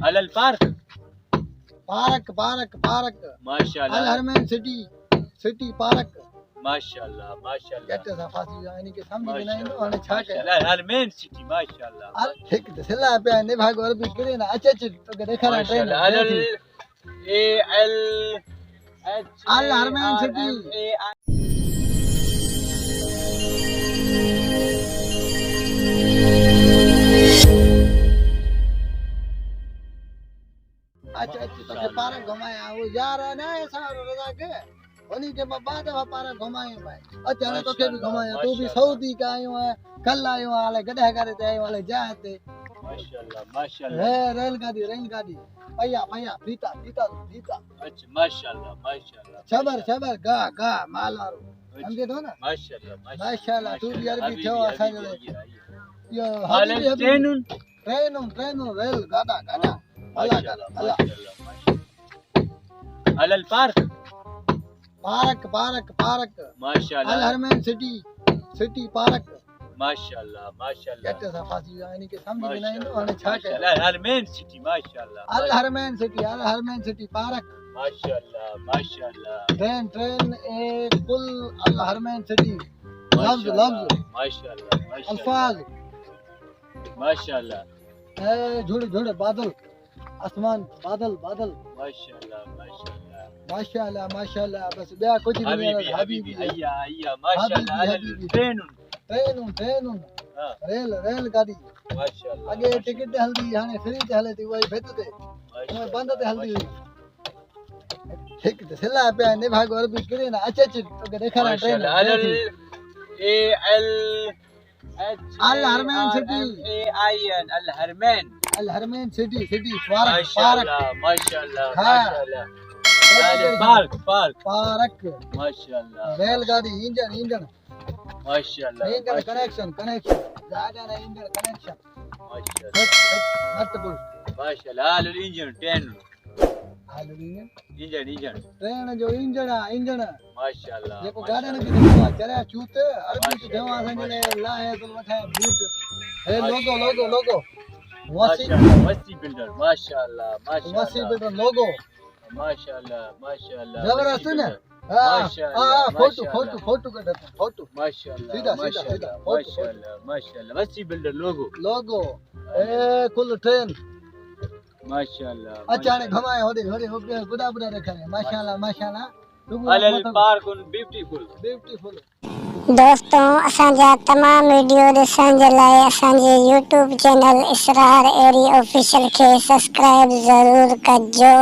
अलल park park park park माशाल्लाह अल Harmain city city park माशाल्लाह माशाल्लाह कहते सा फासी यानी के समझ में नहीं तो हने छा के माशाल्लाह हरमैन सिटी माशाल्लाह अल ठीक तो सिला पे ने भाग और भी करे ना अच्छे अच्छे तो के देखा ना ट्रेन माशाल्लाह अलल A L H Al Harmain city अच्छा अच्छा तो के पार्क घुमाया वो यार ना ऐसा रजा के उन्हीं के बाद पार्क घुमाए भाई अच्छा ने तो के भी घुमाया तू भी सऊदी का आयो है कल आयो वाले गधा करे ते आयो वाले जाते माशाल्लाह माशाल्लाह रेलगाड़ी भैया भैया फीता फीता फीता अच्छा माशाल्लाह माशाल्लाह शबर शबर गा गा मालारो समझे तो ना माशाल्लाह माशाल्लाह तू भी अरबी थियो असन यो अलल ट्रेनुन ट्रेन रेल गाड़ा गाड़ा अल्लाह अलल पार्क पार्क पार्क पार्क माशाल्लाह अल हरमैन सिटी सिटी पार्क माशाल्लाह माशाल्लाह कहते सा फासी यानी के समझ में नहीं तो हने छा के माशाल्लाह हरमैन सिटी माशाल्लाह अल हरमैन सिटी पार्क माशाल्लाह माशाल्लाह ट्रेन ट्रेन ए कुल अल हरमैन सिटी लफ्ज लफ्ज माशाल्लाह अल्फाज माशाल्लाह ए झुड़ झुड़ बादल आसमान बादल बादल माशाल्लाह माशाल्लाह माशाल्लाह माशाल्लाह बस बया कुछ नहीं हबीबी हबीबी अय्या अय्या माशाल्लाह अलल ट्रेनुन ट्रेन हां रेल गाड़ी माशाल्लाह आगे टिकट हल्दी हाने फ्री ते हले थी वही भेज दे मैं बंद ते हल्दी ठीक ते सिला पे ने भाग और भी करे ना अच्छे अच्छे तो के देखा ना ट्रेन माशाल्लाह अलल A L H Al Harmain city A I N Al Harmain city park माशाल्लाह माशाल्लाह हाँ। माशाल्लाह पार्क पार्क पार्क माशाल्लाह रेलगाड़ी इंजन माशाल्लाह कनेक्शन गाड़ा ना इंजन कनेक्शन माशाल्लाह नट माशाल्लाह अलल इंजन ट्रेन हालो इंजन इंजन ट्रेन जो इंजन माशाल्लाह देखो गाड़ी ने कितना चरा चूत अरबी के देवा संजले लाए तो वठा बूट हे लोगो वसी बिल्डर माशाल्लाह माशाल्लाह वसी बिल्डर लोगो माशाल्लाह माशाल्लाह जबरदस्त है ना माशाल्लाह फोटो का फोटो माशाल्लाह सीधा माशाल्लाह माशाल्लाह वसी बिल्डर लोगो ए कुल ट्रेन माशाल्लाह अच्छा ने घुमाए होदे बुदा रखा है माशाल्लाह अलल पार्क ब्यूटीफुल दोस्तों असांजा तमाम वीडियो ॾिसण जे लाइ असांजे यूट्यूब चैनल इसरार एरी ऑफिशियल खे सब्सक्राइब ज़रूर कजो।